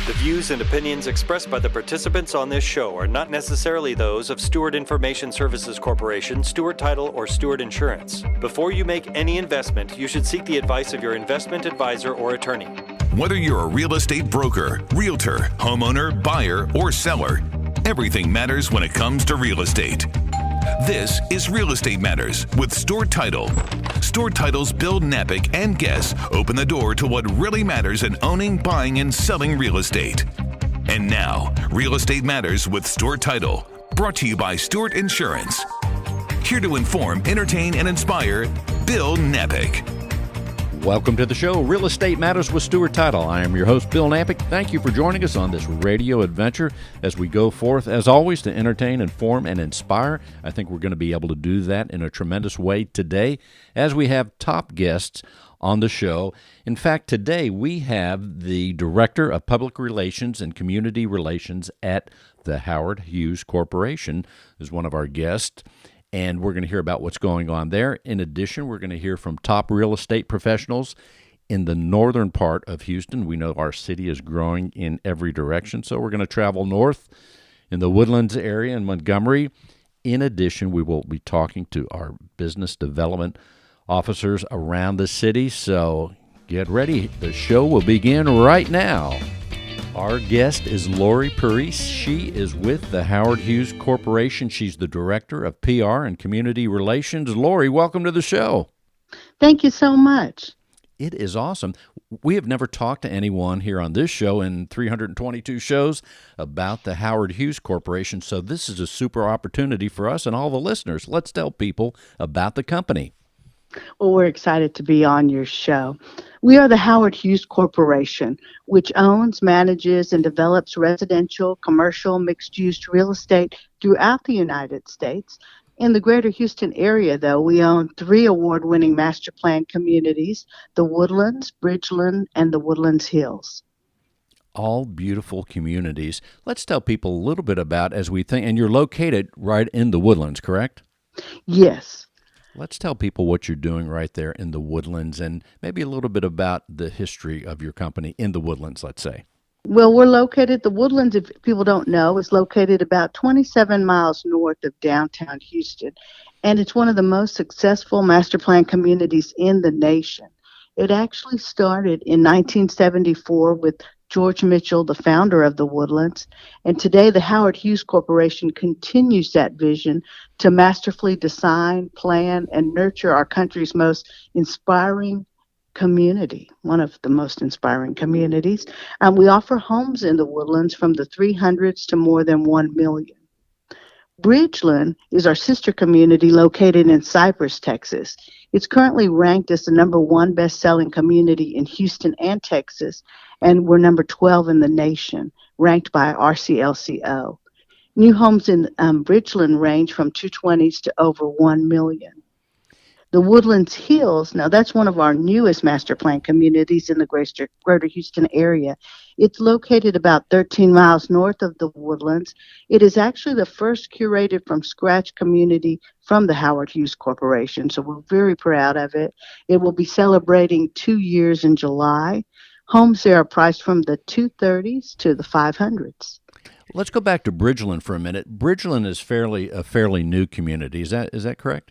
The views and opinions expressed by the participants on this show are not necessarily those of Stewart Information Services Corporation, Stewart Title, or Stewart Insurance. Before you make any investment, you should seek the advice of your investment advisor or attorney. Whether you're a real estate broker, realtor, homeowner, buyer, or seller, everything matters when it comes to real estate. This is Real Estate Matters with Stewart Title. Stewart Title's Bill Napick and guests open the door to what really matters in owning, buying, and selling real estate. And now, Real Estate Matters with Stewart Title, brought to you by Stewart Insurance. Here to inform, entertain, and inspire, Bill Napick. Welcome to the show, Real Estate Matters with Stewart Title. I am your host, Bill Napick. Thank you for joining us on this radio adventure as we go forth, as always, to entertain, inform, and inspire. I think we're going to be able to do that in a tremendous way today as we have top guests on the show. In fact, today we have the Director of Public Relations and Community Relations at the Howard Hughes Corporation is one of our guests. And we're going to hear about what's going on there. In addition, we're going to hear from top real estate professionals in the northern part of Houston. We know our city is growing in every direction, so we're going to travel north in the Woodlands area in Montgomery. In addition, we will be talking to our business development officers around the city, so get ready. The show will begin right now. Our guest is Lorrie Parise. She is with the Howard Hughes Corporation. She's the Director of PR and Community Relations. Lorrie, welcome to the show. Thank you so much. It is awesome. We have never talked to anyone here on this show in 322 shows about the Howard Hughes Corporation, so this is a super opportunity for us and all the listeners. Let's tell people about the company. Well, we're excited to be on your show. We are the Howard Hughes Corporation, which owns, manages, and develops residential, commercial, mixed-use real estate throughout the United States. In the greater Houston area, though, we own 3 award-winning master plan communities, the Woodlands, Bridgeland, and the Woodlands Hills. All beautiful communities. Let's tell people a little bit about, as we think, and you're located right in the Woodlands, correct? Yes. Let's tell people what you're doing right there in the Woodlands and maybe a little bit about the history of your company in the Woodlands, let's say. Well, we're located, the Woodlands, if people don't know, is located about 27 miles north of downtown Houston, and it's one of the most successful master plan communities in the nation. It actually started in 1974 with George Mitchell, the founder of the Woodlands, and today the Howard Hughes Corporation continues that vision to masterfully design, plan, and nurture our country's most inspiring community, one of the most inspiring communities. We offer homes in the Woodlands from the 300s to more than 1 million. Bridgeland is our sister community located in Cypress, Texas. It's currently ranked as the #1 best-selling community in Houston and Texas, and we're number 12 in the nation, ranked by RCLCO. New homes in Bridgeland range from 220s to over 1 million. The Woodlands Hills, now that's one of our newest master plan communities in the greater Houston area. It's located about 13 miles north of the Woodlands. It is actually the first curated from scratch community from the Howard Hughes Corporation, so we're very proud of it. It will be celebrating 2 years in July. Homes there are priced from the 230s to the 500s. Let's go back to Bridgeland for a minute. Bridgeland is a fairly new community. Is that correct?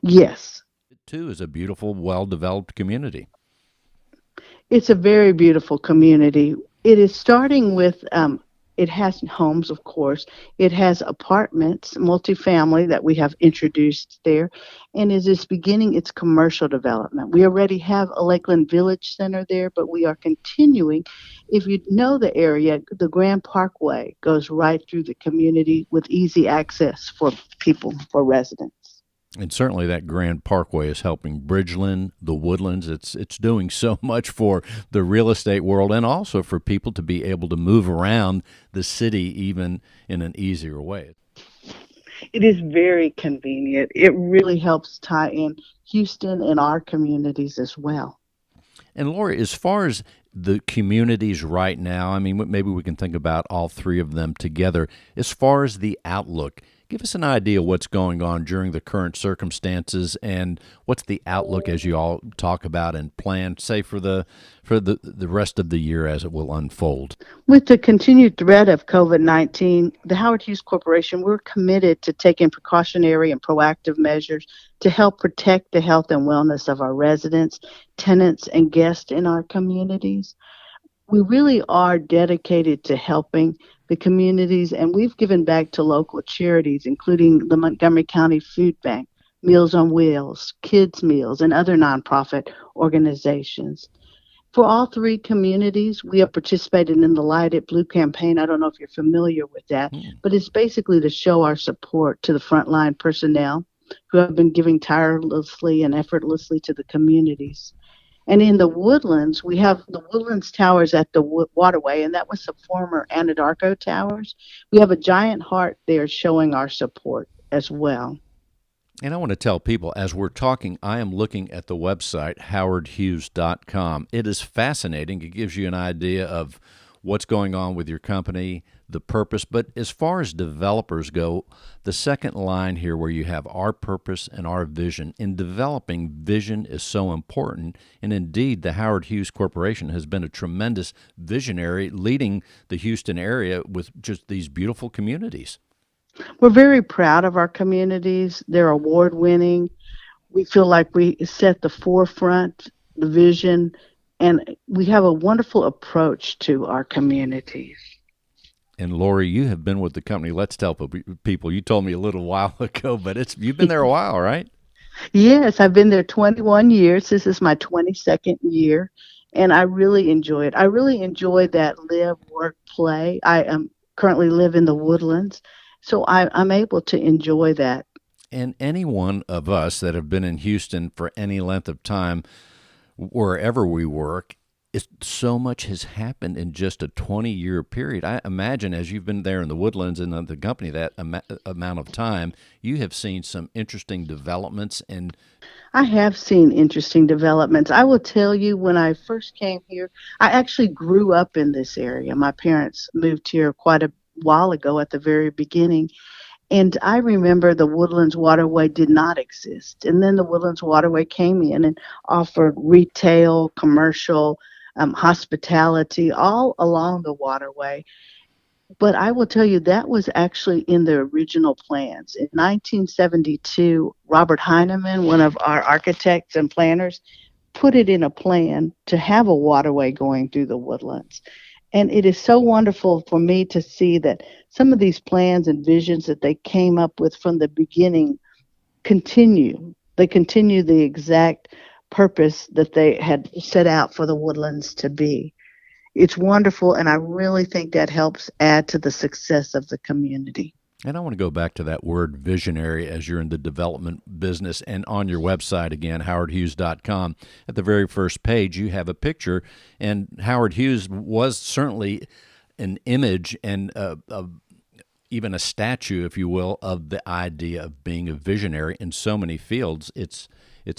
Yes. It, too, is a beautiful, well-developed community. It's a very beautiful community. It is starting with, it has homes, of course. It has apartments, multifamily that we have introduced there, and it is beginning its commercial development. We already have a Lakeland Village Center there, but we are continuing. If you know the area, the Grand Parkway goes right through the community with easy access for people, for residents. And certainly that Grand Parkway is helping Bridgeland, the Woodlands. It's doing so much for the real estate world and also for people to be able to move around the city even in an easier way. It is very convenient. It really helps tie in Houston and our communities as well. And Lorrie, as far as the communities right now, I mean, maybe we can think about all 3 of them together. As far as the outlook, Give us an idea of what's going on during the current circumstances, and what's the outlook as you all talk about and plan, say, for the rest of the year as it will unfold. With the continued threat of COVID-19, the Howard Hughes Corporation, we're committed to taking precautionary and proactive measures to help protect the health and wellness of our residents, tenants, and guests in our communities. We really are dedicated to helping the communities, and we've given back to local charities, including the Montgomery County Food Bank, Meals on Wheels, Kids Meals, and other nonprofit organizations. For all three communities, we have participated in the Light It Blue campaign. I don't know if you're familiar with that, but it's basically to show our support to the frontline personnel who have been giving tirelessly and effortlessly to the communities. And in the Woodlands, we have the Woodlands Towers at the Waterway, and that was the former Anadarko Towers. We have a giant heart there showing our support as well. And I want to tell people, as we're talking, I am looking at the website, howardhughes.com. It is fascinating. It gives you an idea of what's going on with your company, the purpose. But as far as developers go, the second line here where you have our purpose and our vision, in developing, vision is so important. And indeed, the Howard Hughes Corporation has been a tremendous visionary leading the Houston area with just these beautiful communities. We're very proud of our communities. They're award-winning. We feel like we set the forefront, the vision, and we have a wonderful approach to our communities. And Lorrie, you have been with the company. Let's tell people. You told me a little while ago, but you've been there a while, right? Yes, I've been there 21 years. This is my 22nd year, and I really enjoy it. I really enjoy that live, work, play. I currently live in the Woodlands, so I'm able to enjoy that. And any one of us that have been in Houston for any length of time, wherever we work, so much has happened in just a 20-year period. I imagine as you've been there in the Woodlands and the company that amount of time, you have seen some interesting developments. And I have seen interesting developments. I will tell you, when I first came here, I actually grew up in this area. My parents moved here quite a while ago at the very beginning. And I remember the Woodlands Waterway did not exist. And then the Woodlands Waterway came in and offered retail, commercial, hospitality all along the waterway. But I will tell you, that was actually in the original plans. In 1972, Robert Heineman, one of our architects and planners, put it in a plan to have a waterway going through the Woodlands. And it is so wonderful for me to see that some of these plans and visions that they came up with from the beginning continue. They continue the exact purpose that they had set out for the Woodlands to be. It's wonderful, and I really think that helps add to the success of the community. And I want to go back to that word visionary as you're in the development business, and on your website again, howardhughes.com. At the very first page, you have a picture, and Howard Hughes was certainly an image and even a statue, if you will, of the idea of being a visionary in so many fields. It's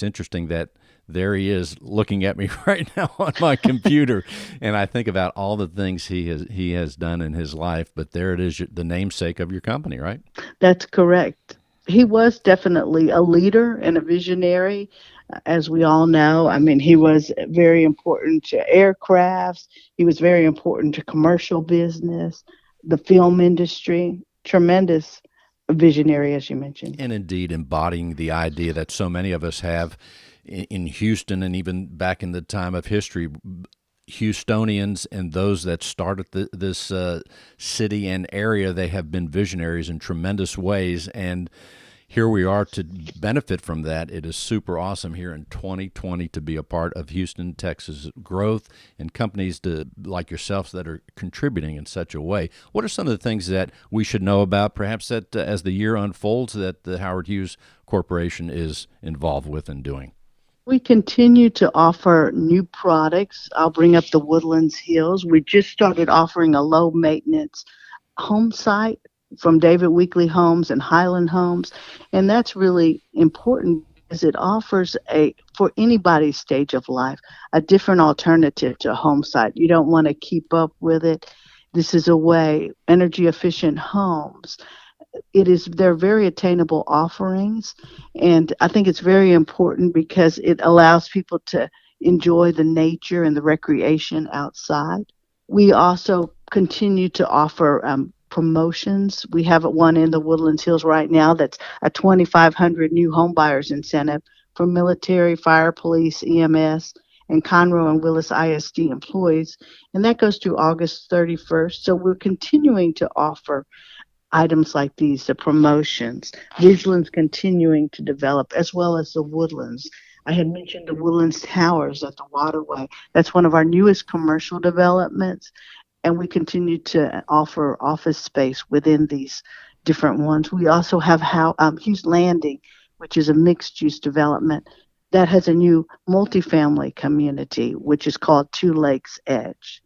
interesting that there he is looking at me right now on my computer, and I think about all the things he has done in his life, but there it is, the namesake of your company, right? That's correct. He was definitely a leader and a visionary, as we all know. I mean, he was very important to aircrafts. He was very important to commercial business, the film industry. Tremendous visionary, as you mentioned. And indeed embodying the idea that so many of us have in Houston, and even back in the time of history, Houstonians and those that started this city and area, they have been visionaries in tremendous ways, and here we are to benefit from that. It is super awesome here in 2020 to be a part of Houston, Texas growth, and companies like yourselves that are contributing in such a way. What are some of the things that we should know about, perhaps that as the year unfolds, that the Howard Hughes Corporation is involved with and doing? We continue to offer new products. I'll bring up the Woodlands Hills. We just started offering a low-maintenance home site from David Weekley Homes and Highland Homes, and that's really important because it offers for anybody's stage of life, a different alternative to a home site. You don't want to keep up with it. This is a way, energy-efficient homes. they're very attainable offerings, and I think it's very important because it allows people to enjoy the nature and the recreation outside. We also continue to offer promotions. We have one in the Woodlands Hills right now that's a 2,500 new homebuyers incentive for military, fire, police, EMS, and Conroe and Willis ISD employees, and that goes through August 31st. So we're continuing to offer items like these, the promotions. Ridgeland's continuing to develop, as well as the Woodlands. I had mentioned the Woodlands Towers at the Waterway. That's one of our newest commercial developments, and we continue to offer office space within these different ones. We also have Hughes Landing, which is a mixed-use development that has a new multifamily community, which is called Two Lakes Edge.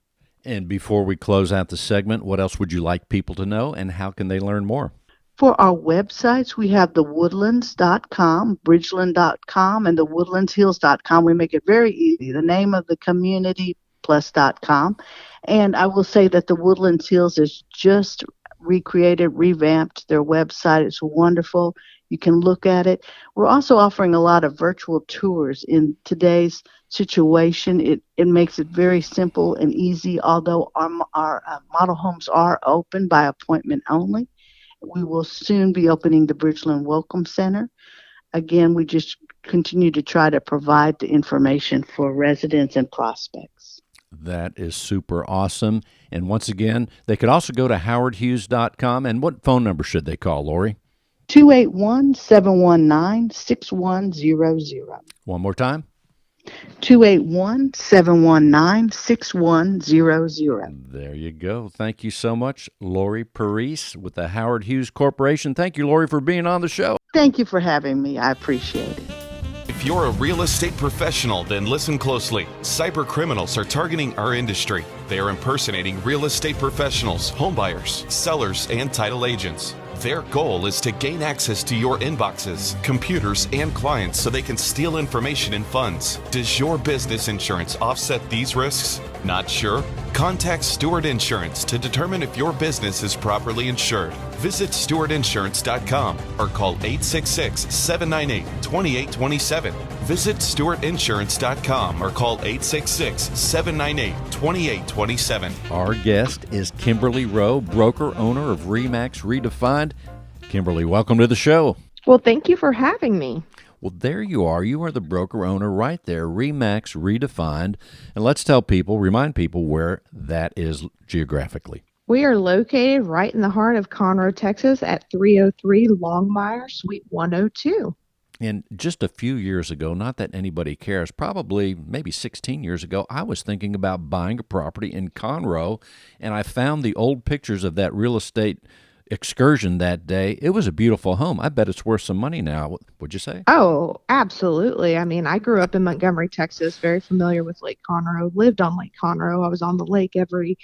And before we close out the segment, what else would you like people to know, and how can they learn more? For our websites, we have thewoodlands.com, bridgeland.com, and thewoodlandshills.com. We make it very easy. The name of the community plus.com. And I will say that the Woodlands Hills is just recreated, revamped their website. It's wonderful. You can look at it. We're also offering a lot of virtual tours. In today's situation, it makes it very simple and easy, although our model homes are open by appointment only. We will soon be opening the Bridgeland Welcome Center. Again, we just continue to try to provide the information for residents and prospects. That is super awesome. And once again, they could also go to howardhughes.com. And what phone number should they call, Lorrie? 281-719-6100. One more time. 281-719-6100. There you go. Thank you so much, Lorrie Parise with the Howard Hughes Corporation. Thank you, Lorrie, for being on the show. Thank you for having me. I appreciate it. If you're a real estate professional, then listen closely. Cyber criminals are targeting our industry. They are impersonating real estate professionals, homebuyers, sellers, and title agents. Their goal is to gain access to your inboxes, computers, and clients so they can steal information and funds. Does your business insurance offset these risks? Not sure? Contact Stewart Insurance to determine if your business is properly insured. Visit stewartinsurance.com or call 866-798-2827. Visit stewartinsurance.com or call 866-798-2827. Our guest is Kimberly Roe, broker, owner of RE/MAX Redefined. Kimberly, welcome to the show. Well, thank you for having me. Well, there you are. You are the broker owner right there, RE/MAX Redefined. And let's remind people where that is geographically. We are located right in the heart of Conroe, Texas at 303 Longmire, Suite 102. And just a few years ago, not that anybody cares, probably maybe 16 years ago, I was thinking about buying a property in Conroe, and I found the old pictures of that real estate excursion that day. It was a beautiful home. I bet it's worth some money now. Would you say? Oh, absolutely. I mean, I grew up in Montgomery, Texas, very familiar with Lake Conroe, lived on Lake Conroe. I was on the lake every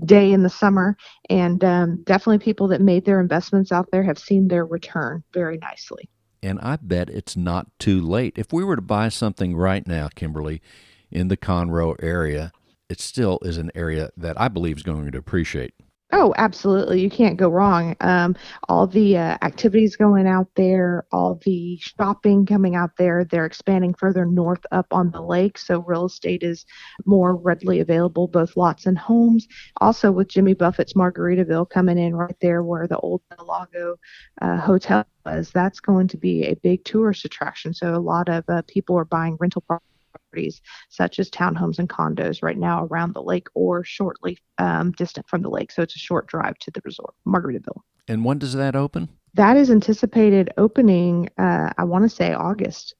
day in the summer, and definitely people that made their investments out there have seen their return very nicely. And I bet it's not too late. If we were to buy something right now, Kimberly, in the Conroe area, it still is an area that I believe is going to appreciate. Oh, absolutely. You can't go wrong. All the activities going out there, all the shopping coming out there, they're expanding further north up on the lake. So real estate is more readily available, both lots and homes. Also with Jimmy Buffett's Margaritaville coming in right there where the old Del Lago hotel was, that's going to be a big tourist attraction. So a lot of people are buying rental properties such as townhomes and condos right now around the lake or shortly distant from the lake. So it's a short drive to the resort, Margaritaville. And when does that open? That is anticipated opening, I want to say August.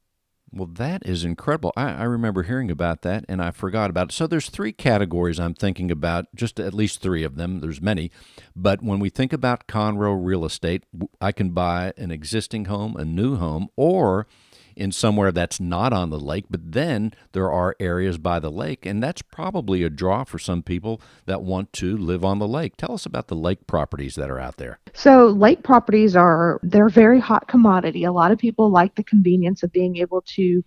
Well, that is incredible. I remember hearing about that, and I forgot about it. So there's three categories I'm thinking about, just at least three of them. There's many. But when we think about Conroe real estate, I can buy an existing home, a new home, or in somewhere that's not on the lake, but then there are areas by the lake, and that's probably a draw for some people that want to live on the lake. Tell us about the lake properties that are out there. So lake properties they're a very hot commodity. A lot of people like the convenience of being able to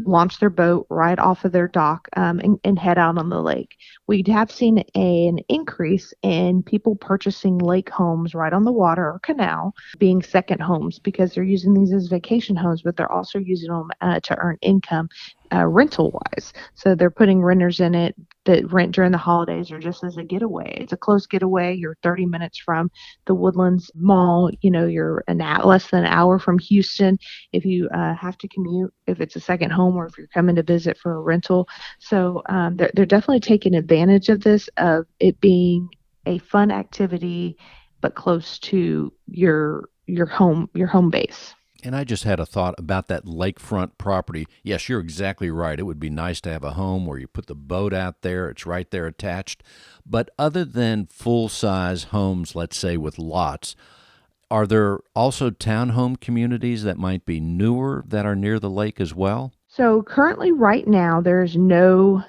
launch their boat right off of their dock and head out on the lake. We have seen an increase in people purchasing lake homes right on the water or canal, being second homes, because they're using these as vacation homes, but they're also using them to earn income rental wise. So they're putting renters in it that rent during the holidays or just as a getaway. It's a close getaway. You're 30 minutes from the Woodlands Mall. You're less than an hour from Houston if you have to commute, if it's a second home or if you're coming to visit for a rental. So they're definitely taking advantage of this, of it being a fun activity, but close to your home base. And I just had a thought about that lakefront property. Yes, you're exactly right. It would be nice to have a home where you put the boat out there. It's right there attached. But other than full-size homes, let's say with lots, are there also townhome communities that might be newer that are near the lake as well? So currently right now, there's no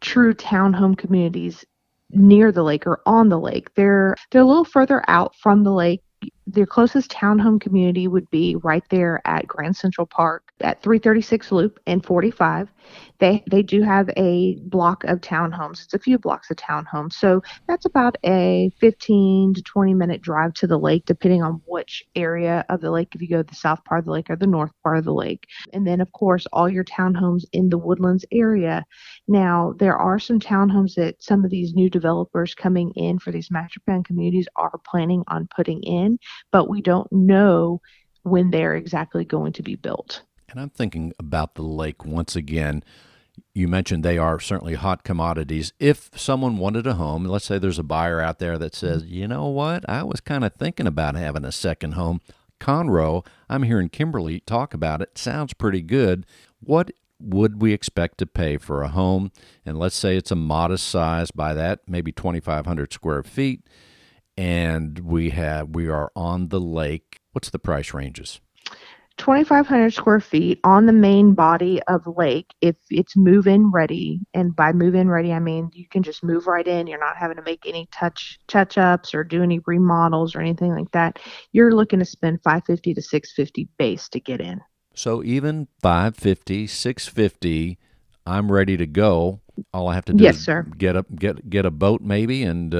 true townhome communities near the lake or on the lake. They're a little further out from the lake. Their closest townhome community would be right there at Grand Central Park at 336 Loop and 45. They do have a block of townhomes. It's a few blocks of townhomes. So that's about a 15 to 20 minute drive to the lake, depending on which area of the lake, if you go to the south part of the lake or the north part of the lake. And then, of course, all your townhomes in the Woodlands area. Now, there are some townhomes that some of these new developers coming in for these master plan communities are planning on putting in, but we don't know when they're exactly going to be built. And I'm thinking about the lake once again. You mentioned they are certainly hot commodities. If someone wanted a home, let's say there's a buyer out there that says, you know what, I was kind of thinking about having a second home. Conroe, I'm hearing Kimberly talk about it. Sounds pretty good. What would we expect to pay for a home? And let's say it's a modest size, by that, maybe 2,500 square feet. And we are on the lake. What's the price ranges? 2,500 square feet on the main body of lake if it's move-in ready. And by move-in ready, I mean you can just move right in. You're not having to make any touch-ups or do any remodels or anything like that. You're looking to spend $550 to $650 base to get in. So even $550, $650, I'm ready to go. All I have to do is get a boat maybe and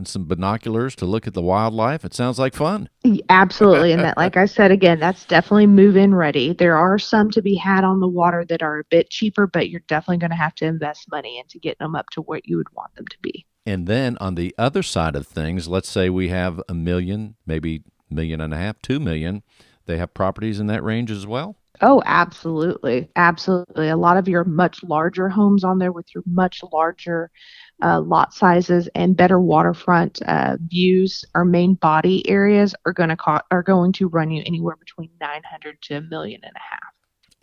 some binoculars to look at the wildlife. It sounds like fun. Absolutely. And that, like I said, again, that's definitely move-in ready. There are some to be had on the water that are a bit cheaper, but you're definitely going to have to invest money into getting them up to what you would want them to be. And then on the other side of things, let's say we have $1 million, maybe $1.5 million, $2 million. They have properties in that range as well? Oh, absolutely. Absolutely. A lot of your much larger homes on there with your much larger lot sizes and better waterfront views or main body areas are going to run you anywhere between $900,000 to $1.5 million.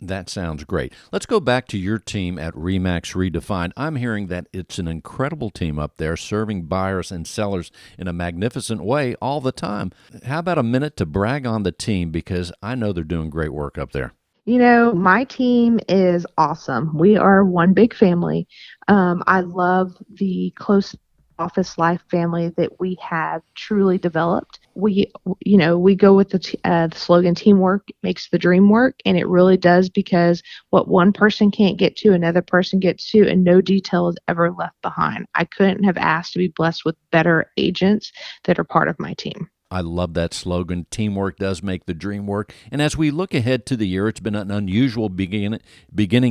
That sounds great. Let's go back to your team at RE/MAX Redefined. I'm hearing that it's an incredible team up there serving buyers and sellers in a magnificent way all the time. How about a minute to brag on the team, because I know they're doing great work up there. My team is awesome. We are one big family. I love the close office life family that we have truly developed. We go with the slogan, teamwork makes the dream work, and it really does, because what one person can't get to, another person gets to, and no detail is ever left behind. I couldn't have asked to be blessed with better agents that are part of my team. I love that slogan. Teamwork does make the dream work. And as we look ahead to the year, it's been an unusual beginning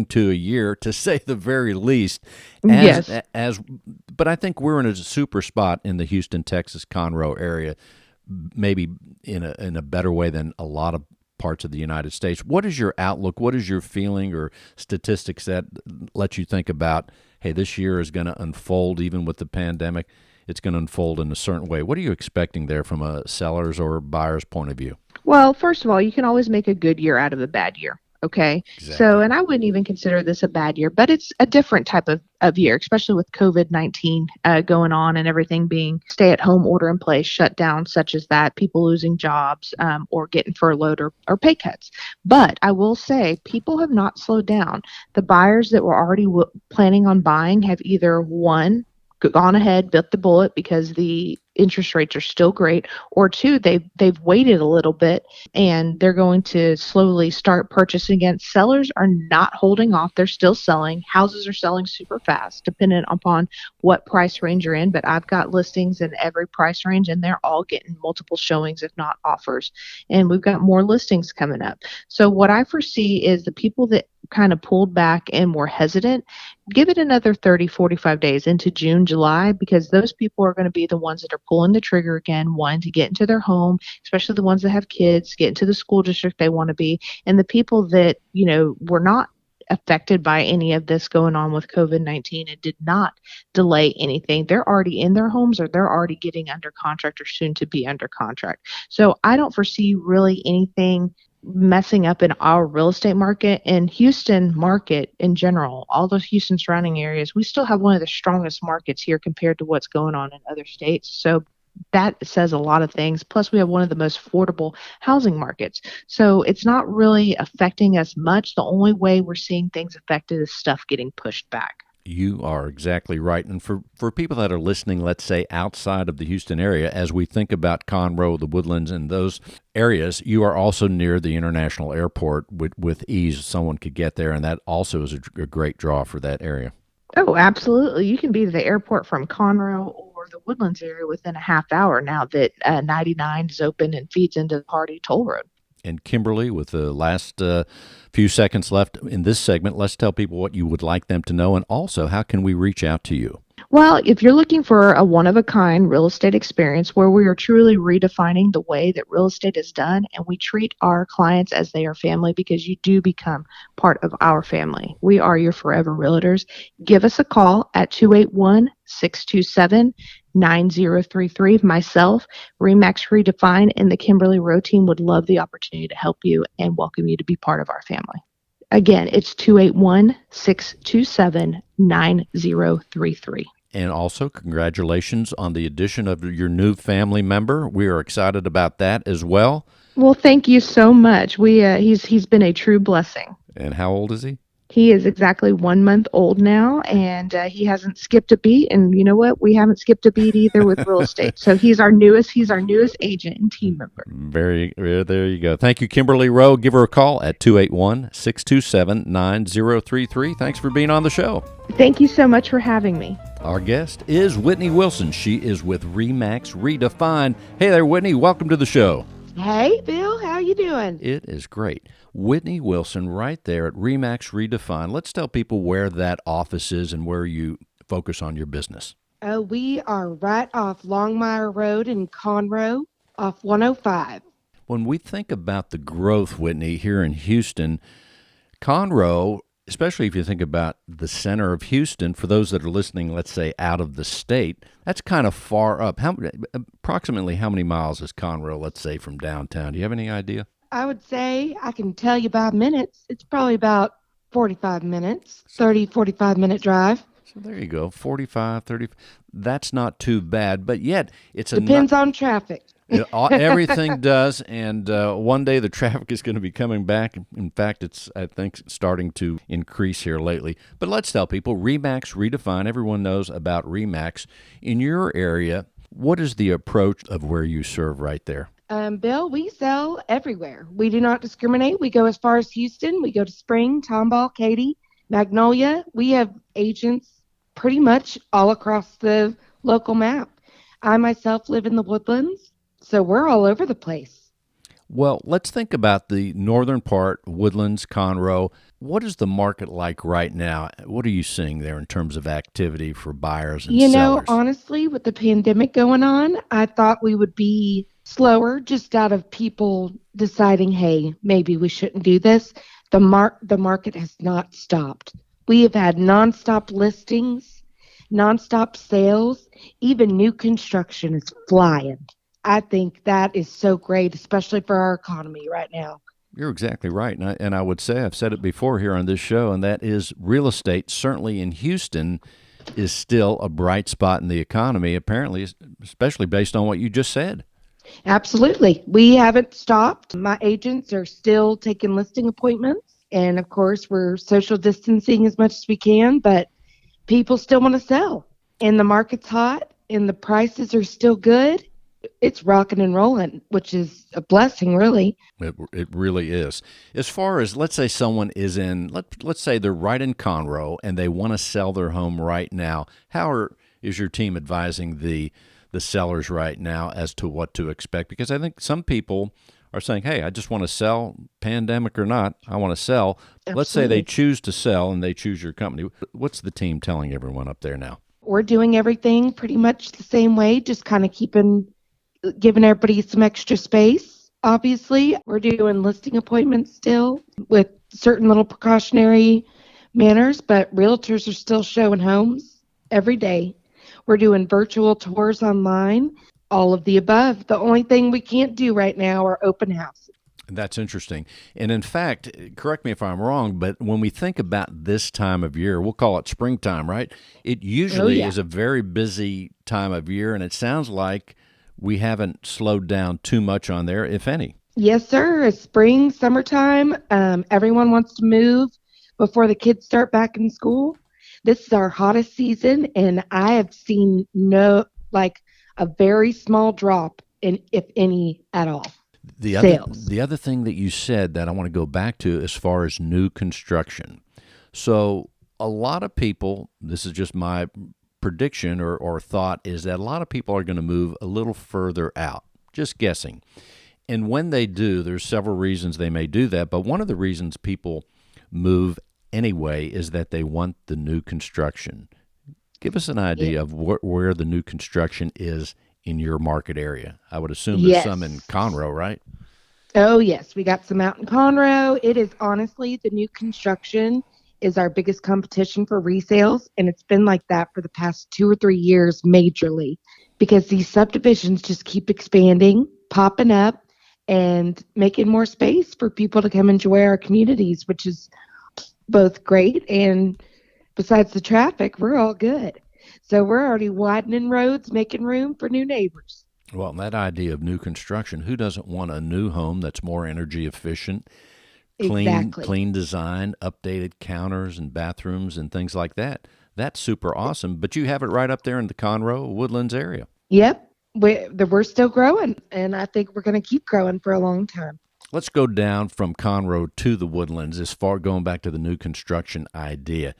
to a year, to say the very least. Yes. But I think we're in a super spot in the Houston, Texas, Conroe area, maybe in a better way than a lot of parts of the United States. What is your outlook? What is your feeling or statistics that let you think about, hey, this year is going to unfold even with the pandemic? It's going to unfold in a certain way. What are you expecting there from a seller's or buyer's point of view? Well, first of all, you can always make a good year out of a bad year. Okay. Exactly. So, and I wouldn't even consider this a bad year, but it's a different type of year, especially with COVID-19 going on and everything being stay-at-home order in place, shut down, such as that, people losing jobs or getting furloughed or pay cuts. But I will say people have not slowed down. The buyers that were already planning on buying have either one, gone ahead, bit the bullet because the interest rates are still great, or two, they've waited a little bit and they're going to slowly start purchasing again. Sellers are not holding off. They're still selling. Houses are selling super fast, depending upon what price range you're in. But I've got listings in every price range, and they're all getting multiple showings, if not offers. And we've got more listings coming up. So what I foresee is the people that kind of pulled back and were hesitant, give it another 30, 45 days into June, July, because those people are going to be the ones that are pulling the trigger again, wanting to get into their home, especially the ones that have kids, get into the school district they want to be. And the people that, were not affected by any of this going on with COVID-19 and did not delay anything, they're already in their homes or they're already getting under contract or soon to be under contract. So I don't foresee really anything messing up in our real estate market and Houston market in general. All those Houston surrounding areas, we still have one of the strongest markets here compared to what's going on in other states. So that says a lot of things. Plus, we have one of the most affordable housing markets. So it's not really affecting us much. The only way we're seeing things affected is stuff getting pushed back. You are exactly right. And for people that are listening, let's say outside of the Houston area, as we think about Conroe, the Woodlands, and those areas, you are also near the international airport with ease. Someone could get there, and that also is a great draw for that area. Oh, absolutely. You can be to the airport from Conroe or the Woodlands area within a half hour now that 99 is open and feeds into the Hardy Toll Road. And Kimberly, with the last few seconds left in this segment, let's tell people what you would like them to know, and also how can we reach out to you? Well, if you're looking for a one-of-a-kind real estate experience where we are truly redefining the way that real estate is done and we treat our clients as they are family, because you do become part of our family. We are your forever realtors. Give us a call at 281-627-9033. Myself, Remax Redefined, and the Kimberly Roe team would love the opportunity to help you and welcome you to be part of our family. Again, it's 281-627-9033. And also, congratulations on the addition of your new family member. We are excited about that as well. Well, thank you so much. He's been a true blessing. And how old is he? He is exactly 1 month old now, and he hasn't skipped a beat. And you know what? We haven't skipped a beat either with real estate. So he's our newest agent and team member. There you go. Thank you, Kimberly Roe. Give her a call at 281-627-9033. Thanks for being on the show. Thank you so much for having me. Our guest is Whitney Wilson. She is with Remax Redefined. Hey there, Whitney. Welcome to the show. Hey, Bill. How you doing? It is great. Whitney Wilson right there at Remax Redefined. Let's tell people where that office is and where you focus on your business. Oh, we are right off Longmire Road in Conroe, off 105. When we think about the growth, Whitney, here in Houston, Conroe, especially if you think about the center of Houston, for those that are listening, let's say out of the state, that's kind of far up. Approximately how many miles is Conroe, let's say, from downtown? Do you have any idea? I would say I can tell you by minutes. It's probably about 45 minutes, 45-minute drive. So there you go, 45, 30. That's not too bad, but yet it's depends on traffic. Everything does, and one day the traffic is going to be coming back. In fact, it's, I think, starting to increase here lately. But let's tell people, Remax Redefined, everyone knows about Remax. In your area, what is the approach of where you serve right there? Bill, we sell everywhere. We do not discriminate. We go as far as Houston. We go to Spring, Tomball, Katy, Magnolia. We have agents pretty much all across the local map. I myself live in the Woodlands, so we're all over the place. Well, let's think about the northern part, Woodlands, Conroe. What is the market like right now? What are you seeing there in terms of activity for buyers and sellers? You know, honestly, with the pandemic going on, I thought we would be slower just out of people deciding, hey, maybe we shouldn't do this. The market has not stopped. We have had nonstop listings, nonstop sales, even new construction is flying. I think that is so great, especially for our economy right now. You're exactly right. And I would say, I've said it before here on this show, and that is real estate, certainly in Houston, is still a bright spot in the economy, apparently, especially based on what you just said. Absolutely. We haven't stopped. My agents are still taking listing appointments. And of course, we're social distancing as much as we can, but people still want to sell. And the market's hot and the prices are still good. It's rocking and rolling, which is a blessing, really. It really is. As far as, let's say someone is in, let's say they're right in Conroe and they want to sell their home right now. Is your team advising the sellers right now as to what to expect? Because I think some people are saying, hey, I just want to sell, pandemic or not, I want to sell. Absolutely. Let's say they choose to sell and they choose your company. What's the team telling everyone up there now? We're doing everything pretty much the same way, just kind of giving everybody some extra space. Obviously, we're doing listing appointments still with certain little precautionary manners, but realtors are still showing homes every day. We're doing virtual tours online, all of the above. The only thing we can't do right now are open houses. That's interesting. And in fact, correct me if I'm wrong, but when we think about this time of year, we'll call it springtime, right? It usually is a very busy time of year, and it sounds like we haven't slowed down too much on there, if any. Yes, sir. It's spring, summertime. Everyone wants to move before the kids start back in school. This is our hottest season, and I have seen a very small drop in, if any, at all. Sales. The other thing that you said that I want to go back to as far as new construction. So a lot of people, this is just my prediction or thought, is that a lot of people are going to move a little further out, just guessing. And when they do, there's several reasons they may do that, but one of the reasons people move anyway is that they want the new construction. Give us an idea of where the new construction is in your market area. I would assume there's some in Conroe, right? Oh, yes. We got some out in Conroe. It is honestly, the new construction is our biggest competition for resales, and it's been like that for the past 2 or 3 years majorly, because these subdivisions just keep expanding, popping up, and making more space for people to come enjoy our communities, which is both great, and besides the traffic, we're all good. So we're already widening roads, making room for new neighbors. Well, that idea of new construction, who doesn't want a new home that's more energy efficient, clean design, updated counters and bathrooms and things like that? That's super awesome. But you have it right up there in the Conroe, Woodlands area. Yep. We're still growing, and I think we're going to keep growing for a long time. Let's go down from Conroe to the Woodlands, as far going back to the new construction idea.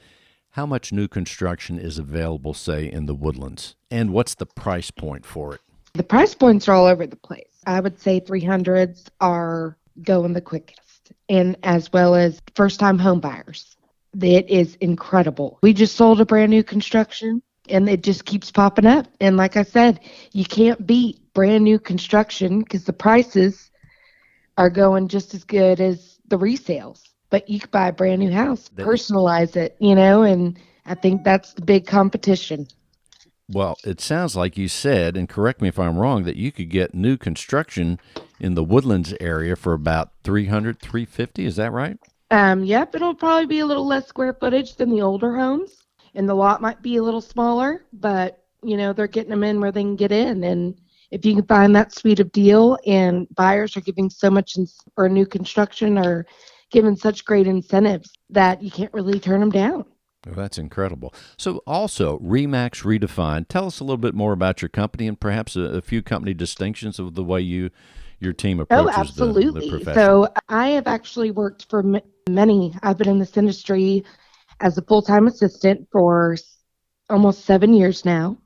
How much new construction is available, say, in the Woodlands? And what's the price point for it? The price points are all over the place. I would say 300s are going the quickest, and as well as first-time home buyers. It is incredible. We just sold a brand new construction, and it just keeps popping up. And like I said, you can't beat brand new construction because the prices are going just as good as the resales. But you could buy a brand new house, personalize it, and I think that's the big competition. Well, it sounds like you said, and correct me if I'm wrong, that you could get new construction in the Woodlands area for about $300, $350. Is that right? Yep, it'll probably be a little less square footage than the older homes, and the lot might be a little smaller, but, they're getting them in where they can get in. And if you can find that sweet of deal, and buyers are giving so much for new construction or given such great incentives that you can't really turn them down. Oh, that's incredible. So also, RE/MAX Redefined, tell us a little bit more about your company and perhaps a few company distinctions of the way your team approaches absolutely. the profession. So I have actually worked for many. I've been in this industry as a full-time assistant for almost 7 years now.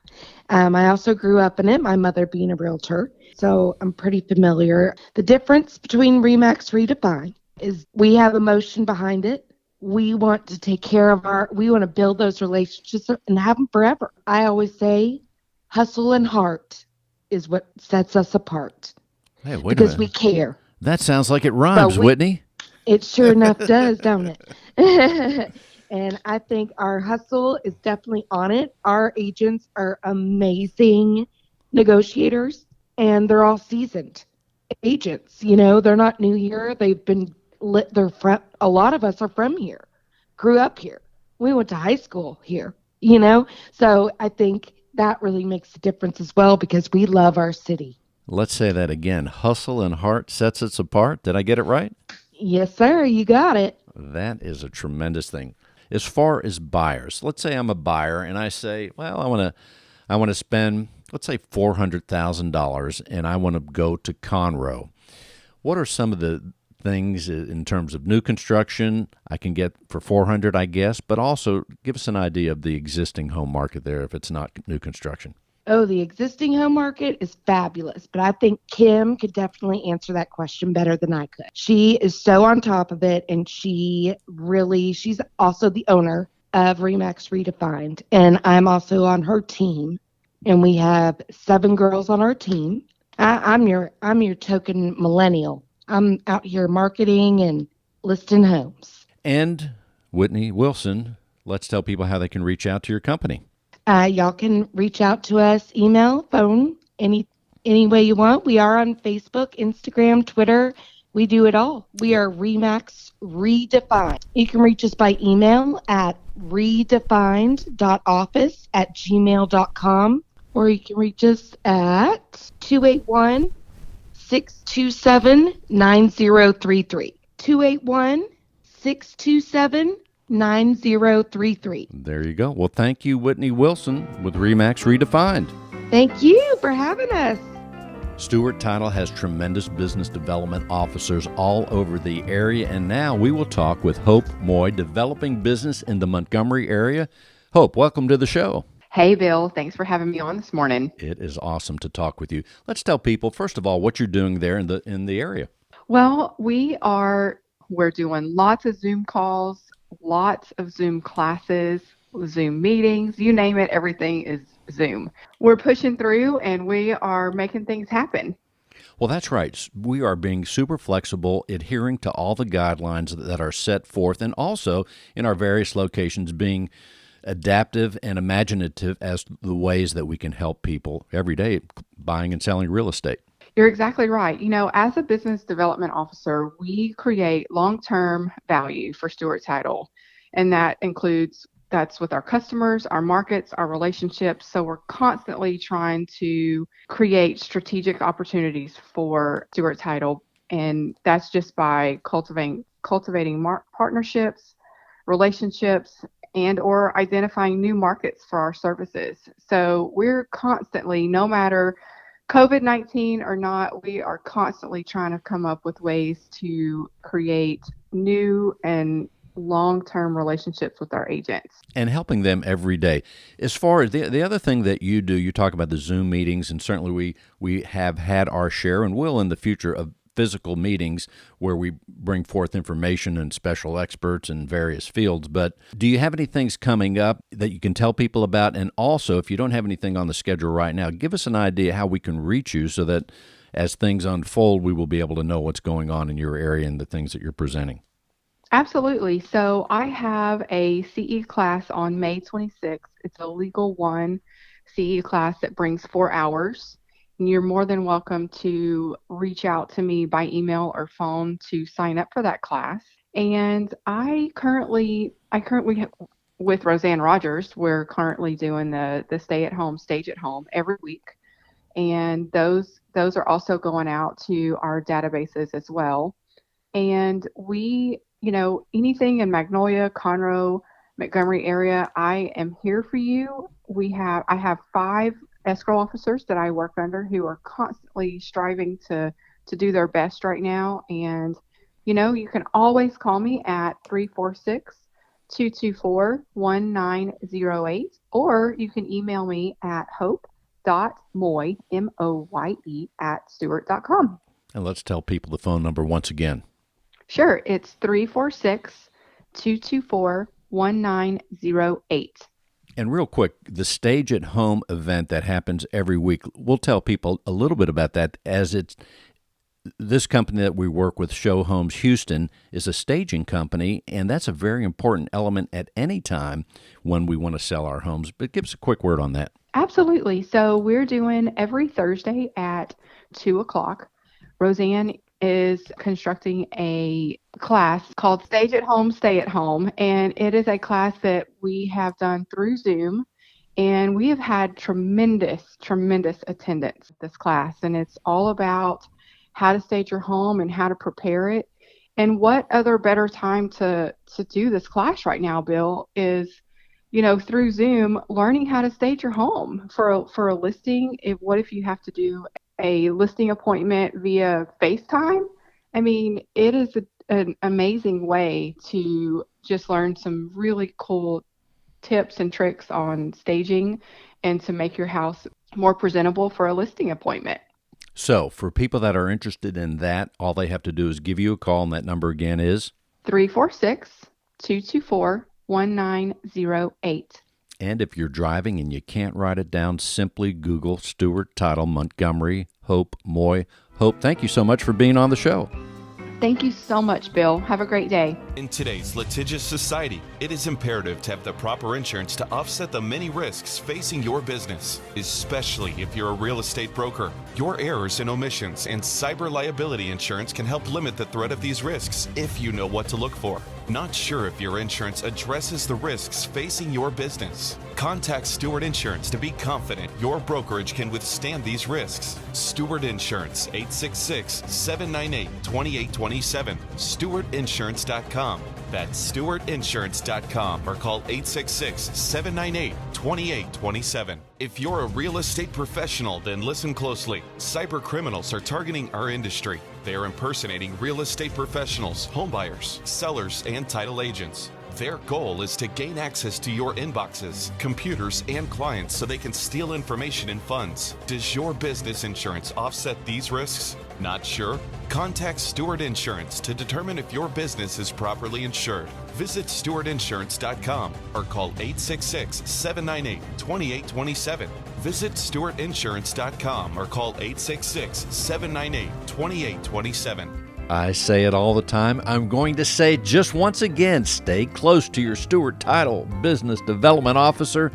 I also grew up in it, my mother being a realtor, so I'm pretty familiar. The difference between RE/MAX Redefined is we have emotion behind it. We want to take care of we want to build those relationships and have them forever. I always say hustle and heart is what sets us apart. Hey, wait because a minute. We care. That sounds like it rhymes, Whitney. It sure enough does, don't it? And I think our hustle is definitely on it. Our agents are amazing negotiators, and they're all seasoned. agents. They're not new here. They've been they're from, a lot of us are from here, grew up here. We went to high school here. So I think that really makes a difference as well because we love our city. Let's say that again. Hustle and heart sets us apart. Did I get it right? Yes, sir. You got it. That is a tremendous thing. As far as buyers, let's say I'm a buyer and I say, well, I want to spend, let's say $400,000 and I want to go to Conroe. What are some of the things in terms of new construction I can get for $400,000, I guess, but also give us an idea of the existing home market there if it's not new construction? Oh, the existing home market is fabulous, but I think Kim could definitely answer that question better than I could. She is so on top of it, and she's also the owner of Remax Redefined, and I'm also on her team, and we have 7 girls on our team. I'm your token millennial. I'm out here marketing and listing homes. And Whitney Wilson, let's tell people how they can reach out to your company. Y'all can reach out to us, email, phone, any way you want. We are on Facebook, Instagram, Twitter. We do it all. We are Remax Redefined. You can reach us by email at redefined.office@gmail.com, or you can reach us at 281-627-9033. 281-627-9033. There you go. Well, thank you, Whitney Wilson with Remax Redefined. Thank you for having us. Stewart Title has tremendous business development officers all over the area, and now we will talk with Hope Moy, developing business in the Montgomery area. Hope, welcome to the show. Hey, Bill. Thanks for having me on this morning. It is awesome to talk with you. Let's tell people, first of all, what you're doing there in the area. Well, we're doing lots of Zoom calls, lots of Zoom classes, Zoom meetings, you name it, everything is Zoom. We're pushing through and we are making things happen. Well, that's right. We are being super flexible, adhering to all the guidelines that are set forth, and also in our various locations being adaptive and imaginative as the ways that we can help people every day buying and selling real estate. You're exactly right. As a business development officer, we create long-term value for Stewart Title, and that's with our customers, our markets, our relationships. So we're constantly trying to create strategic opportunities for Stewart Title, and that's just by cultivating partnerships, relationships, and or identifying new markets for our services. So we're constantly, no matter COVID-19 or not, we are constantly trying to come up with ways to create new and long-term relationships with our agents. And helping them every day. As far as the other thing that you do, you talk about the Zoom meetings, and certainly we have had our share and will in the future of physical meetings where we bring forth information and special experts in various fields. But do you have any things coming up that you can tell people about? And also, if you don't have anything on the schedule right now, give us an idea how we can reach you so that as things unfold, we will be able to know what's going on in your area and the things that you're presenting. Absolutely. So I have a CE class on May 26th. It's a Legal 1 CE class that brings 4 hours. And you're more than welcome to reach out to me by email or phone to sign up for that class. And I currently with Roseanne Rogers, we're currently doing the stay at home, stage at home every week. And those are also going out to our databases as well. And we, anything in Magnolia, Conroe, Montgomery area, I am here for you. I have 5 escrow officers that I work under who are constantly striving to do their best right now. And, you can always call me at 346-224-1908, or you can email me at hope.moye, M-O-Y-E, @stewart.com. And let's tell people the phone number once again. Sure. It's 346-224-1908. And real quick, the Stage at Home event that happens every week, we'll tell people a little bit about that, as it's this company that we work with, Show Homes Houston, is a staging company, and that's a very important element at any time when we want to sell our homes. But give us a quick word on that. Absolutely. So we're doing every Thursday at 2 o'clock. Roseanne is constructing a class called Stage at Home, Stay at Home, and it is a class that we have done through Zoom, and we have had tremendous attendance at this class, and it's all about how to stage your home and how to prepare it. And what other better time to do this class right now, Bill, is, through Zoom, learning how to stage your home for a listing. What if you have to do a listing appointment via FaceTime? I mean, it is an amazing way to just learn some really cool tips and tricks on staging and to make your house more presentable for a listing appointment. So for people that are interested in that, all they have to do is give you a call, and that number again is 346-224-1908. And if you're driving and you can't write it down, simply Google Stewart Title, Montgomery, Hope, Moy, Hope. Thank you so much for being on the show. Thank you so much, Bill. Have a great day. In today's litigious society, it is imperative to have the proper insurance to offset the many risks facing your business, especially if you're a real estate broker. Your errors and omissions and cyber liability insurance can help limit the threat of these risks if you know what to look for. Not sure if your insurance addresses the risks facing your business? Contact Stewart Insurance to be confident your brokerage can withstand these risks. Stewart Insurance, 866-798-2827. StewartInsurance.com. That's StewartInsurance.com, or call 866-798-2827. If you're a real estate professional, then listen closely. Cyber criminals are targeting our industry. They are impersonating real estate professionals, homebuyers, sellers, and title agents. Their goal is to gain access to your inboxes, computers, and clients so they can steal information and funds. Does your business insurance offset these risks? Not sure? Contact Stewart Insurance to determine if your business is properly insured. Visit StewartInsurance.com or call 866-798-2827. Visit StewartInsurance.com or call 866-798-2827. I say it all the time. I'm going to say just once again, stay close to your Stewart Title Business Development Officer.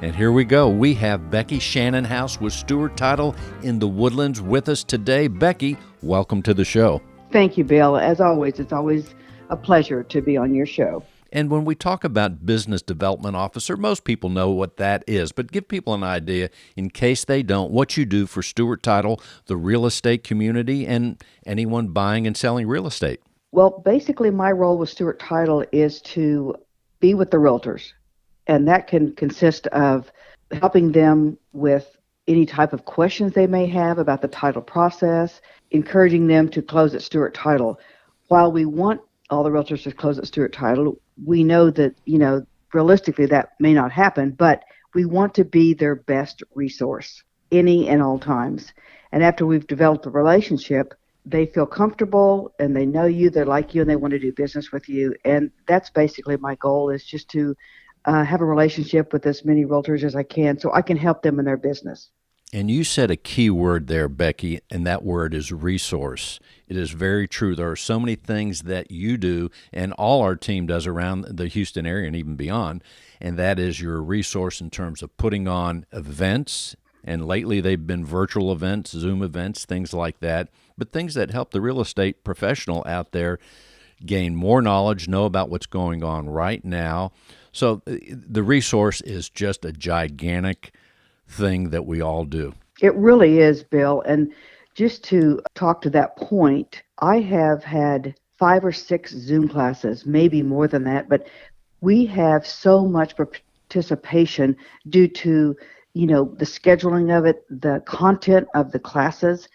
And here we go. We have Becky Shannonhouse with Stewart Title in the Woodlands with us today. Becky, welcome to the show. Thank you, Bill. As always, it's always a pleasure to be on your show. And when we talk about Business Development Officer, most people know what that is, but give people an idea, in case they don't, what you do for Stewart Title, the real estate community, and anyone buying and selling real estate. Well, basically my role with Stewart Title is to be with the realtors, and that can consist of helping them with any type of questions they may have about the title process, encouraging them to close at Stewart Title. While we want all the realtors to close at Stewart Title, we know that, realistically that may not happen, but we want to be their best resource any and all times. And after we've developed a relationship, they feel comfortable and they know you, they like you, and they want to do business with you. And that's basically my goal, is just to have a relationship with as many realtors as I can so I can help them in their business. And you said a key word there, Becky, and that word is resource. It is very true. There are so many things that you do and all our team does around the Houston area and even beyond, and that is your resource in terms of putting on events. And lately they've been virtual events, Zoom events, things like that, but things that help the real estate professional out there gain more knowledge, know about what's going on right now. So the resource is just a gigantic thing that we all do. It really is, Bill. And just to talk to that point, I have had 5 or 6 Zoom classes, maybe more than that, but we have so much participation due to, the scheduling of it, the content of the classes.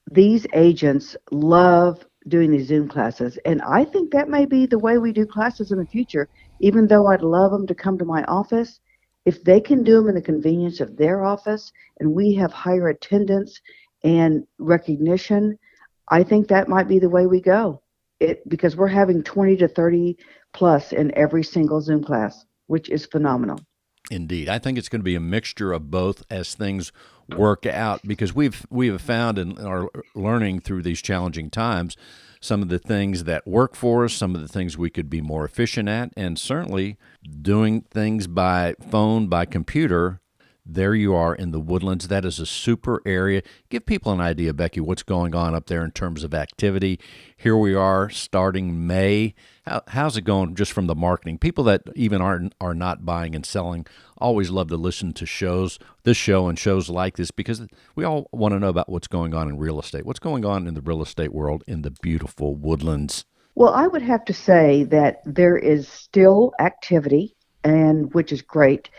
These agents love doing these Zoom classes, and I think that may be the way we do classes in the future, even though I'd love them to come to my office. If they can do them in the convenience of their office and we have higher attendance and recognition, I think that might be the way we go. Because we're having 20 to 30 plus in every single Zoom class, which is phenomenal. Indeed. I think it's going to be a mixture of both as things work out, because we have found in our learning through these challenging times some of the things that work for us, some of the things we could be more efficient at, and certainly doing things by phone, by computer, There you are in the Woodlands. That is a super area. Give people an idea, Becky, what's going on up there in terms of activity. Here we are starting May. How's it going just from the marketing? People that even are not buying and selling always love to listen to this show and shows like this, because we all want to know about what's going on in real estate. What's going on in the real estate world in the beautiful Woodlands? Well, I would have to say that there is still activity, and which is great,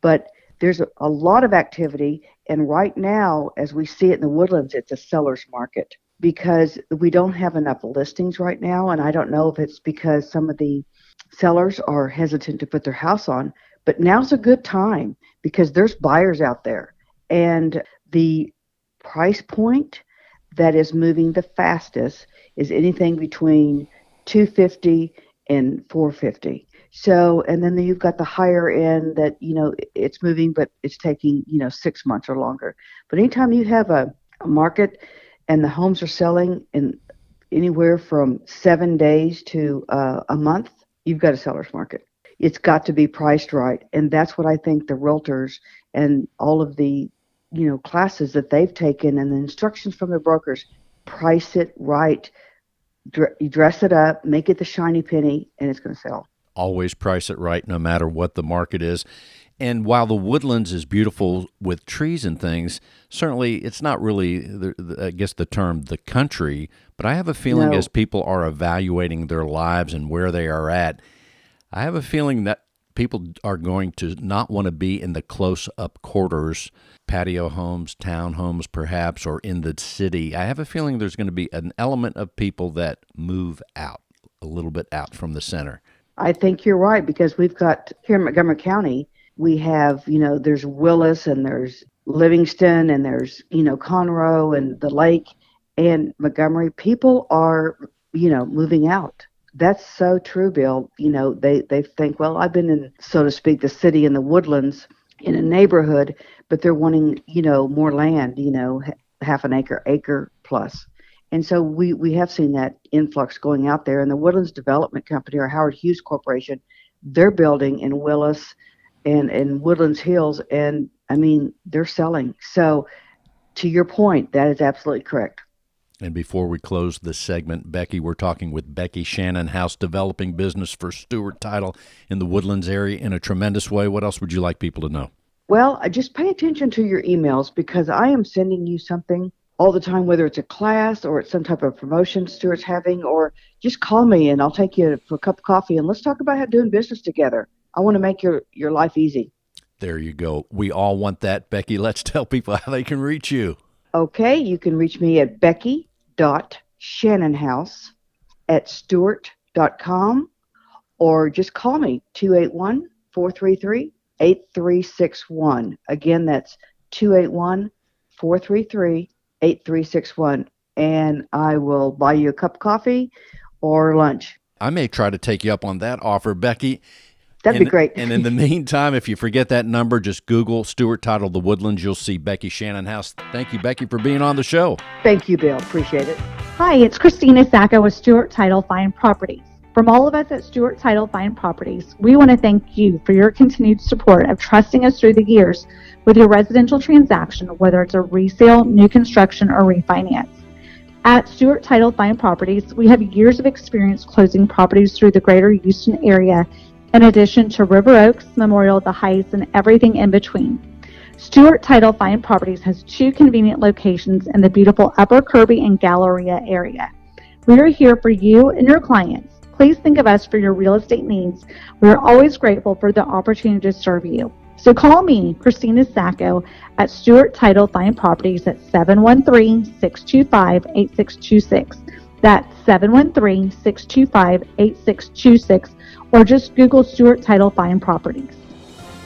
but there's a lot of activity, and right now, as we see it in the Woodlands, it's a seller's market because we don't have enough listings right now, and I don't know if it's because some of the sellers are hesitant to put their house on, but now's a good time because there's buyers out there, and the price point that is moving the fastest is anything between $250 and $450. So, and then you've got the higher end that, it's moving, but it's taking, 6 months or longer. But anytime you have a market and the homes are selling in anywhere from 7 days to a month, you've got a seller's market. It's got to be priced right. And that's what I think the realtors and all of the, classes that they've taken and the instructions from the brokers, price it right, you dress it up, make it the shiny penny, and it's going to sell. Always price it right no matter what the market is. And while the Woodlands is beautiful with trees and things, certainly it's not really, I guess, the term the country, but I have a feeling as people are evaluating their lives and where they are at, I have a feeling that people are going to not want to be in the close-up quarters, patio homes, townhomes perhaps, or in the city. I have a feeling there's going to be an element of people that move out, a little bit out from the center. I think you're right, because we've got here in Montgomery County, we have, there's Willis and there's Livingston and there's, Conroe and the lake and Montgomery. People are, moving out. That's so true, Bill. They think, well, I've been in, so to speak, the city in the Woodlands in a neighborhood, but they're wanting, more land, half an acre plus. And so we have seen that influx going out there. And the Woodlands Development Company, or Howard Hughes Corporation, they're building in Willis and Woodlands Hills. And, they're selling. So to your point, that is absolutely correct. And before we close this segment, Becky, we're talking with Becky Shannonhouse, developing business for Stewart Title in the Woodlands area in a tremendous way. What else would you like people to know? Well, just pay attention to your emails, because I am sending you something all the time, whether it's a class or it's some type of promotion Stewart's having, or just call me and I'll take you for a cup of coffee and let's talk about how doing business together. I want to make your life easy. There you go. We all want that, Becky. Let's tell people how they can reach you. Okay, you can reach me at becky.shannonhouse@stewart.com, or just call me, 281-433-8361. Again, that's 281-433-8361, and I will buy you a cup of coffee or lunch. I may try to take you up on that offer, Becky. That'd be great. And in the meantime, if you forget that number, just Google Stewart Title The Woodlands. You'll see Becky Shannonhouse. Thank you, Becky, for being on the show. Thank you, Bill. Appreciate it. Hi, it's Christina Sacco with Stewart Title Fine Properties. From all of us at Stewart Title Fine Properties, we want to thank you for your continued support of trusting us through the years with your residential transaction, whether it's a resale, new construction, or refinance. At Stewart Title Fine Properties, we have years of experience closing properties through the greater Houston area, in addition to River Oaks, Memorial, the Heights, and everything in between. Stewart Title Fine Properties has 2 convenient locations in the beautiful Upper Kirby and Galleria area. We are here for you and your clients. Please think of us for your real estate needs. We are always grateful for the opportunity to serve you. So call me, Christina Sacco, at Stewart Title Fine Properties at 713-625-8626. That's 713-625-8626, or just Google Stewart Title Fine Properties.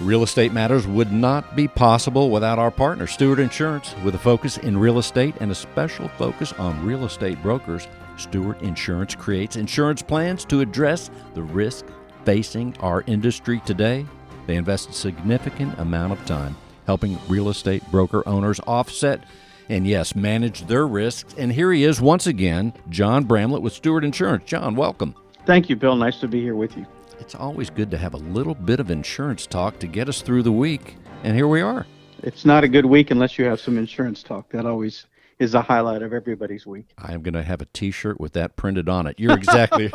Real Estate Matters would not be possible without our partner, Stewart Insurance. With a focus in real estate and a special focus on real estate brokers, Stewart Insurance creates insurance plans to address the risk facing our industry today. They invest a significant amount of time helping real estate broker owners offset and, yes, manage their risks. And here he is once again, John Bramlett with Stewart Insurance. John, welcome. Thank you, Bill. Nice to be here with you. It's always good to have a little bit of insurance talk to get us through the week, and here we are. It's not a good week unless you have some insurance talk. That always is a highlight of everybody's week. I am going to have a T-shirt with that printed on it. You're exactly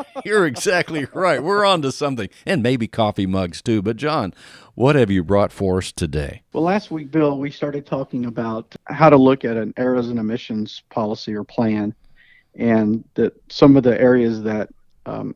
right. We're on to something, and maybe coffee mugs too. But John, what have you brought for us today? Well, last week, Bill, we started talking about how to look at an errors and emissions policy or plan, and that some of the areas that,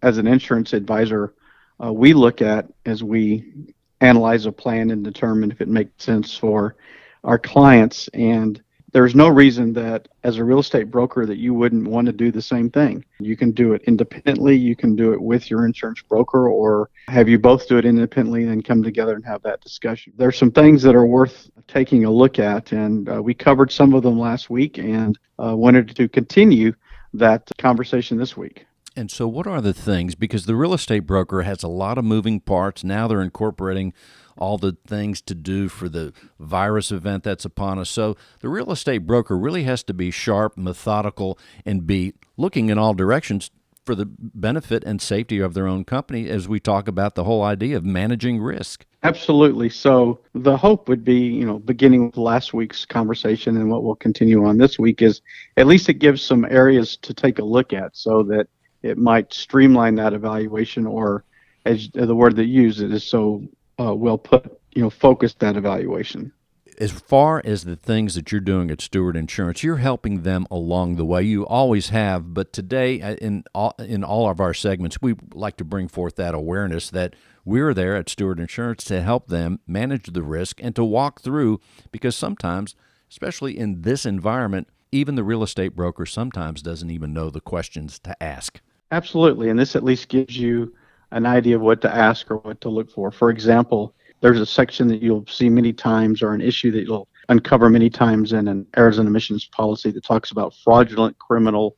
as an insurance advisor, we look at as we analyze a plan and determine if it makes sense for our clients. And there's no reason that as a real estate broker that you wouldn't want to do the same thing. You can do it independently, you can do it with your insurance broker, or have you both do it independently and come together and have that discussion. There's some things that are worth taking a look at, and we covered some of them last week and wanted to continue that conversation this week. And so what are the things, because the real estate broker has a lot of moving parts. Now they're incorporating all the things to do for the virus event that's upon us. So the real estate broker really has to be sharp, methodical, and be looking in all directions for the benefit and safety of their own company as we talk about the whole idea of managing risk. Absolutely. So the hope would be, beginning with last week's conversation and what we'll continue on this week is at least it gives some areas to take a look at so that it might streamline that evaluation, or as the word that you use it is so well put, focus that evaluation. As far as the things that you're doing at Stewart Insurance, you're helping them along the way. You always have, but today in all of our segments, we like to bring forth that awareness that we're there at Stewart Insurance to help them manage the risk and to walk through, because sometimes, especially in this environment, even the real estate broker sometimes doesn't even know the questions to ask. Absolutely, and this at least gives you an idea of what to ask or what to look for. For example, there's a section that you'll see many times, or an issue that you'll uncover many times in an errors and omissions policy that talks about fraudulent, criminal,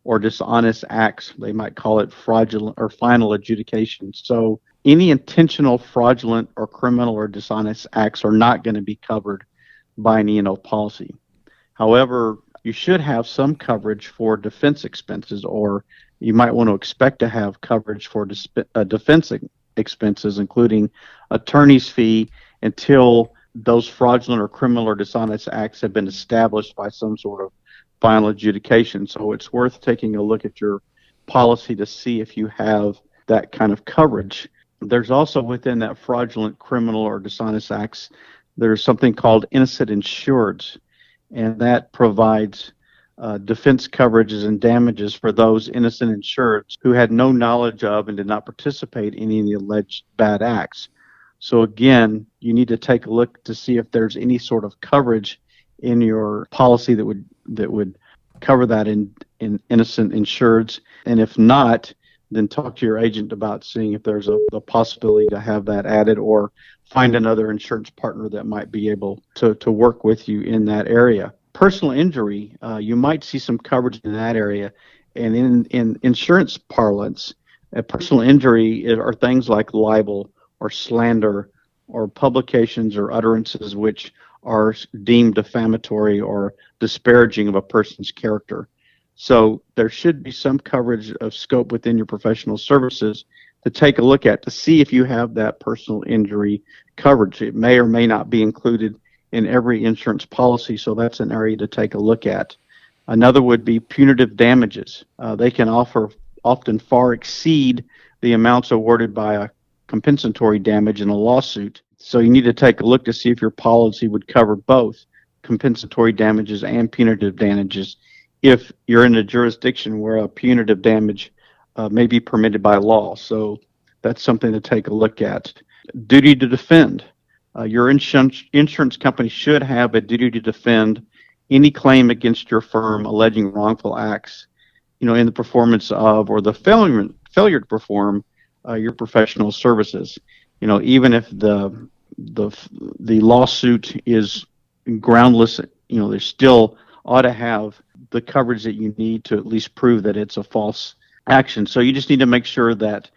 or dishonest acts. They might call it fraudulent or final adjudication. So any intentional fraudulent or criminal or dishonest acts are not going to be covered by an E&O policy. However, you should have some coverage for defense expenses, or you might want to expect to have coverage for defense expenses, including attorney's fee, until those fraudulent or criminal or dishonest acts have been established by some sort of final adjudication. So it's worth taking a look at your policy to see if you have that kind of coverage. There's also within that fraudulent, criminal, or dishonest acts, there's something called innocent insureds, and that provides defense coverages and damages for those innocent insureds who had no knowledge of and did not participate in any of the alleged bad acts. So again, you need to take a look to see if there's any sort of coverage in your policy that would cover that in innocent insureds, and if not, then talk to your agent about seeing if there's a possibility to have that added, or find another insurance partner that might be able to work with you in that area. Personal injury, you might see some coverage in that area. And in insurance parlance, a personal injury are things like libel or slander or publications or utterances which are deemed defamatory or disparaging of a person's character. So there should be some coverage of scope within your professional services to take a look at to see if you have that personal injury coverage. It may or may not be included in every insurance policy, so that's an area to take a look at. Another would be punitive damages. They can often far exceed the amounts awarded by a compensatory damage in a lawsuit. So you need to take a look to see if your policy would cover both compensatory damages and punitive damages if you're in a jurisdiction where a punitive damage may be permitted by law. So that's something to take a look at. Duty to defend. Your insurance company should have a duty to defend any claim against your firm alleging wrongful acts, in the performance of or the failure to perform your professional services. Even if the lawsuit is groundless, they still ought to have the coverage that you need to at least prove that it's a false action. So you just need to make sure that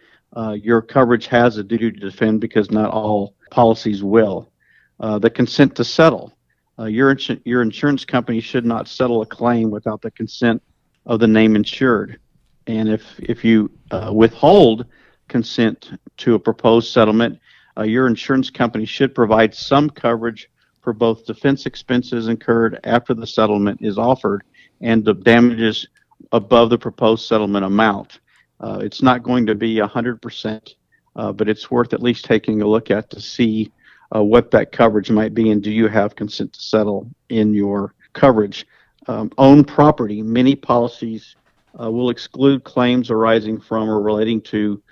your coverage has a duty to defend, because not all policies will. The consent to settle. Your insurance company should not settle a claim without the consent of the name insured. And if you withhold consent to a proposed settlement, your insurance company should provide some coverage for both defense expenses incurred after the settlement is offered and the damages above the proposed settlement amount. It's not going to be 100%, but it's worth at least taking a look at to see what that coverage might be, and do you have consent to settle in your coverage. Owned property, many policies will exclude claims arising from or relating to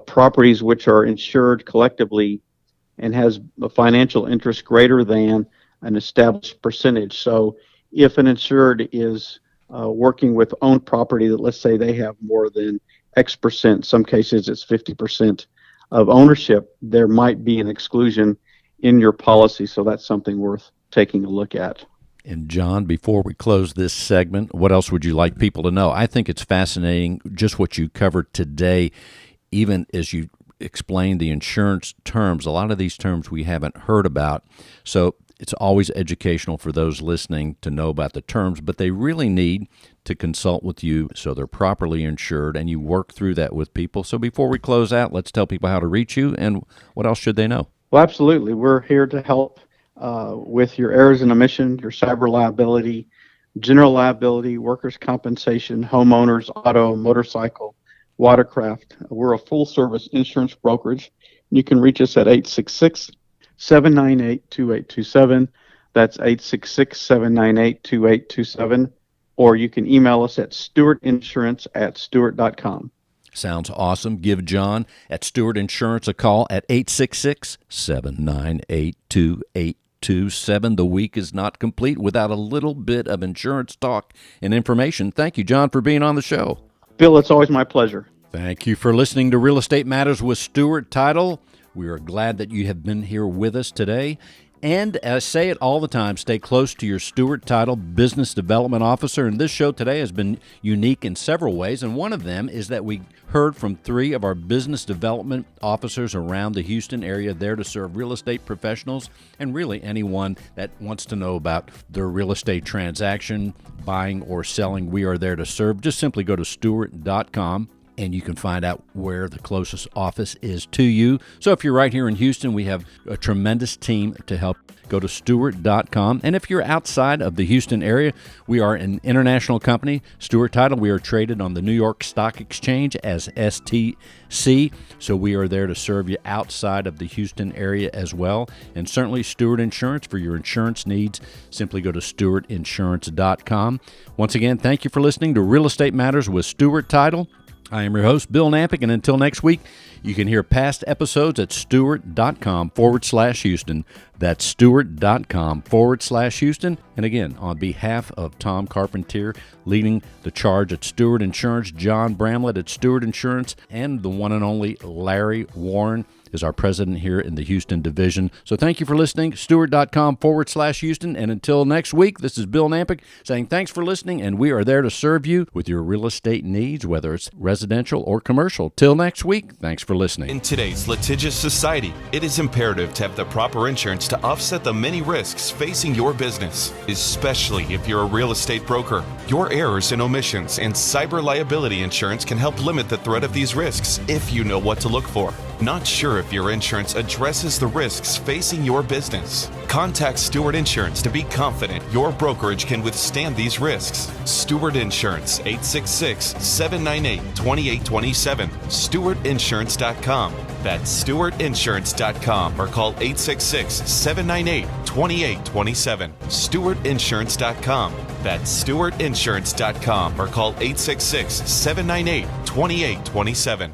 properties which are insured collectively and has a financial interest greater than an established percentage. So if an insured is working with owned property that, let's say, they have more than X percent, in some cases it's 50% of ownership, there might be an exclusion in your policy. So that's something worth taking a look at. And John, before we close this segment, what else would you like people to know? I think it's fascinating just what you covered today, even as you explained the insurance terms. A lot of these terms we haven't heard about. So it's always educational for those listening to know about the terms, but they really need to consult with you so they're properly insured, and you work through that with people. So before we close out, let's tell people how to reach you and what else should they know. Well, absolutely. We're here to help with your errors and omissions, your cyber liability, general liability, workers' compensation, homeowners, auto, motorcycle, watercraft. We're a full-service insurance brokerage. You can reach us at 866-798-2827. That's 866-798-2827. Or you can email us at stewartinsurance@stewart.com. Sounds awesome. Give John at Stewart Insurance a call at 866-798-2827. The week is not complete without a little bit of insurance talk and information. Thank you, John, for being on the show. Bill, it's always my pleasure. Thank you for listening to Real Estate Matters with Stewart Title. We are glad that you have been here with us today. And I say it all the time, stay close to your Stewart Title Business Development Officer. And this show today has been unique in several ways. And one of them is that we heard from 3 of our business development officers around the Houston area there to serve real estate professionals and really anyone that wants to know about their real estate transaction, buying or selling. We are there to serve. Just simply go to stewart.com. and you can find out where the closest office is to you. So if you're right here in Houston, we have a tremendous team to help. Go to stewart.com. And if you're outside of the Houston area, we are an international company, Stewart Title. We are traded on the New York Stock Exchange as STC. So we are there to serve you outside of the Houston area as well. And certainly Stewart Insurance for your insurance needs. Simply go to stewartinsurance.com. Once again, thank you for listening to Real Estate Matters with Stewart Title. I am your host, Bill Nampick, and until next week, you can hear past episodes at stewart.com/Houston. That's stewart.com/Houston. And again, on behalf of Tom Carpentier, leading the charge at Stewart Insurance, John Bramlett at Stewart Insurance, and the one and only Larry Warren is our president here in the Houston division. So thank you for listening, stewart.com/Houston. And until next week, this is Bill Nampick saying thanks for listening, and we are there to serve you with your real estate needs, whether it's residential or commercial. Till next week, thanks for listening. In today's litigious society, it is imperative to have the proper insurance to offset the many risks facing your business, especially if you're a real estate broker. Your errors and omissions and cyber liability insurance can help limit the threat of these risks if you know what to look for. Not sure if your insurance addresses the risks facing your business? Contact Stewart Insurance to be confident your brokerage can withstand these risks. Stewart Insurance, 866-798-2827. StewartInsurance.com. That's StewartInsurance.com or call 866-798-2827. StewartInsurance.com. That's StewartInsurance.com or call 866-798-2827.